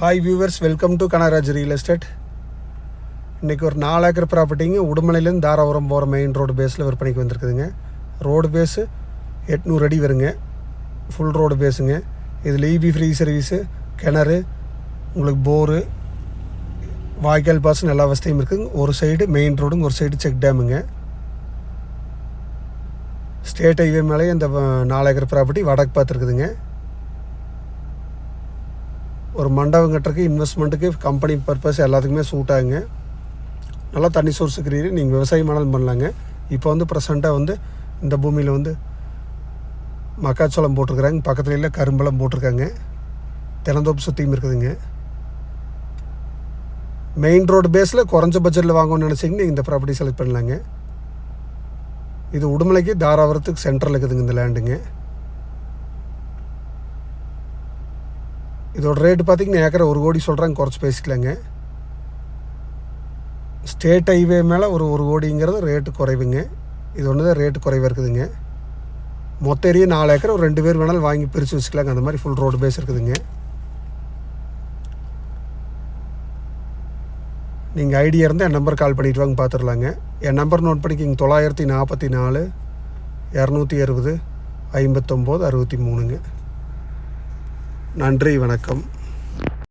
Hi viewers, welcome to Kanagaraj real estate. இன்றைக்கி ஒரு 4 acre ப்ராப்பர்ட்டிங்க உடுமலையிலேருந்து Dharapuram போகிற மெயின் ரோடு பேஸில் விற்பனைக்கு வந்திருக்குதுங்க. ரோடு பேஸு 800 அடி வருங்க. ஃபுல் ரோடு பேஸுங்க. இதில் இபி ஃப்ரீ சர்வீஸு, கிணறு, உங்களுக்கு போரு, வாய்க்கால் பாசனம் எல்லா வசதியும் இருக்குதுங்க. ஒரு சைடு மெயின் ரோடுங்க, ஒரு சைடு செக் டேமுங்க. ஸ்டேட் ஹைவே மேலே இந்த 4 ஏக்கர் ப்ராப்பர்ட்டி வடக்கு பார்த்துருக்குதுங்க. ஒரு மண்டபம் கட்டுறதுக்கு, இன்வெஸ்ட்மெண்ட்டுக்கு, கம்பெனி பர்பஸ் எல்லாத்துக்குமே சூட் ஆகுங்க. நல்லா தண்ணி சோர்ஸ் இருக்கிறீங்க. நீங்கள் விவசாயம் பண்ணாலும் பண்ணலாங்க. இப்போ ப்ரெசண்ட்டாக இந்த பூமியில் மக்காச்சோளம் போட்டிருக்கிறாங்க. பக்கத்துல கரும்பெல்லாம் போட்டிருக்காங்க. தென்னந்தோப்பு சுற்றியும் இருக்குதுங்க. மெயின் ரோடு பேஸில் குறைஞ்ச பட்ஜெட்டில் வாங்கணும்னு நினச்சிங்கன்னா இந்த ப்ராப்பர்ட்டி செலக்ட் பண்ணலாங்க. இது உடுமலைக்கு தாராபுரத்துக்கு சென்ட்ரல் இருக்குதுங்க இந்த லேண்டுங்க. இதோட ரேட்டு பார்த்திங்கன்னா ஏக்கரை 1 கோடி சொல்கிறாங்க. குறைச்சி பேசிக்கலாங்க. ஸ்டேட் ஹைவே மேலே ஒரு கோடிங்கிறது ரேட்டு குறைவுங்க. இது ஒன்று தான் ரேட்டு குறைவாக இருக்குதுங்க. மொத்த ஏரியா 4 ஏக்கர், ஒரு 2 பேர் வேணாலும் வாங்கி பிரித்து வச்சுக்கலாங்க. அந்த மாதிரி ஃபுல் ரோடு பேஸ் இருக்குதுங்க. நீங்கள் ஐடியா இருந்தால் என் நம்பர் கால் பண்ணிவிட்டு வாங்க, பார்த்துடலாங்க. என் நம்பர் நோட் பண்ணிக்கிங்க. 944 260 59 63ங்க. நன்றி, வணக்கம்.